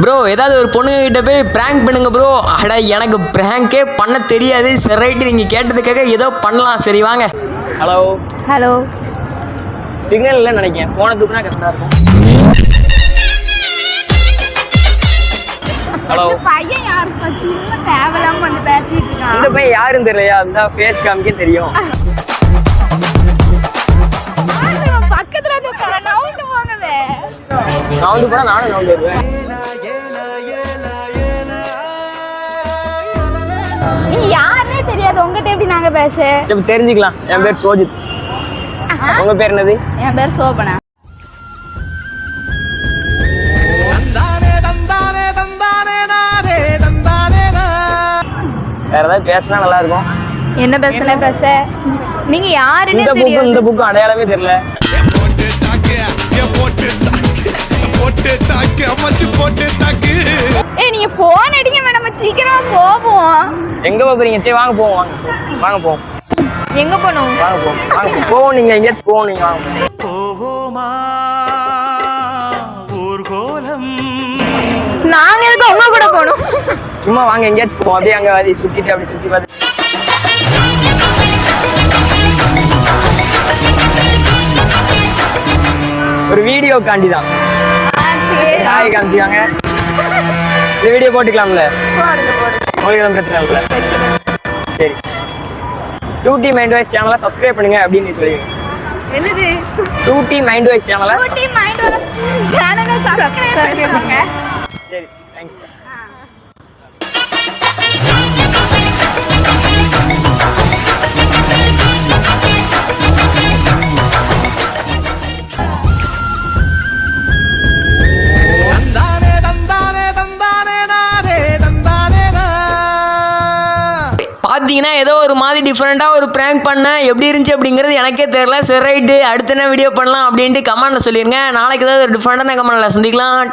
Bro ஏதாவது ஒரு பொண்ணுகிட்ட போய் ப்ராங்க் பண்ணுங்க ப்ரோ. அட எனக்கு ப்ராங்கே பண்ண தெரியாது. சரி ரைட்டு, நீங்கள் கேட்டதுக்காக ஏதோ பண்ணலாம். சரி வாங்க. Hello hello. சிக்னல் இல்லைன்னு நினைக்கிறேன். ஃபோனை தூக்குனா கரெக்டாக இருக்கும். ஹலோ. பையன் யாருக்கு சும்மா தேவையில்லாம வந்து பேசிட்டு இருக்கான். இந்த பையன் யாருன்னு தெரியலையா? அந்த ஃபேஸ் காமிக்கே தெரியும். பக்கத்துல நவுண்டு போங்கவே. நவுண்டு போனா நானும் நவுண்டு வருவேன். நீங்க யாருன்னே தெரியாது, உங்ககிட்ட எப்படி நாங்க பேச? சரி தெரிஞ்சுக்கலாம். என் பேர் சோஜித். உங்க பேர் என்னது? என் பேர் சோபனா. வேற ஏதாவது பேசினா நல்லா இருக்கும். என்ன பேசல பேச? நீங்க யாருன்னே இந்த தெரியாது. இந்த புக்கு அடையாளமே தெரியல. ஏய் நீங்க போன் அடிங்க மேடம், சீக்கிரமா போவோம். எங்க போறீங்க? சரி வாங்க போவோம். வாங்க போவோம். எங்க போணும்? வாங்க போவோம். வாங்க போவோம். நீங்க எங்கேயாச்சும் போவோம். நீங்க வாங்க போவோமா ஊர்கோலம். நாங்க எதுக்கு உங்க கூட போகணும்? சும்மா வாங்க எங்கேயாச்சும் போவோம். அப்படியே அங்க வந்து சுத்திட்டு அப்படி சுத்தி பார்த்து ஒரு வீடியோ காண்டி தான். ஹாய் காமிச்சுக்காங்க. இந்த வீடியோ போட்டுக்கலாம்ல? உங்களுக்கு எதுவும் பிரச்சனை இல்லை. சரி, 2T Mind Wise சேனலை சப்ஸ்கிரைப் பண்ணுங்க அப்படின்னு சொல்லுங்க. என்னது? 2T Mind Wise சேனலை. 2T Mind Wise சேனலை சப்ஸ்கிரைப் பண்ணுங்க. சரி, தேங்க்ஸ். பார்த்தீங்கன்னா ஏதோ ஒரு மாதிரி டிஃப்ரெண்ட்டாக ஒரு ப்ராங்க் பண்ணேன். எப்படி இருந்துச்சு அப்படிங்கிறது எனக்கே தெரியல. சரி ரைட்டு, அடுத்த என்ன வீடியோ பண்ணலாம் அப்படின்ட்டு கமெண்ட்டில் சொல்லிடுங்க. நாளைக்கு ஏதாவது ஒரு டிஃப்ரெண்ட்டான கமெண்ட்டில் சந்திக்கலாம்.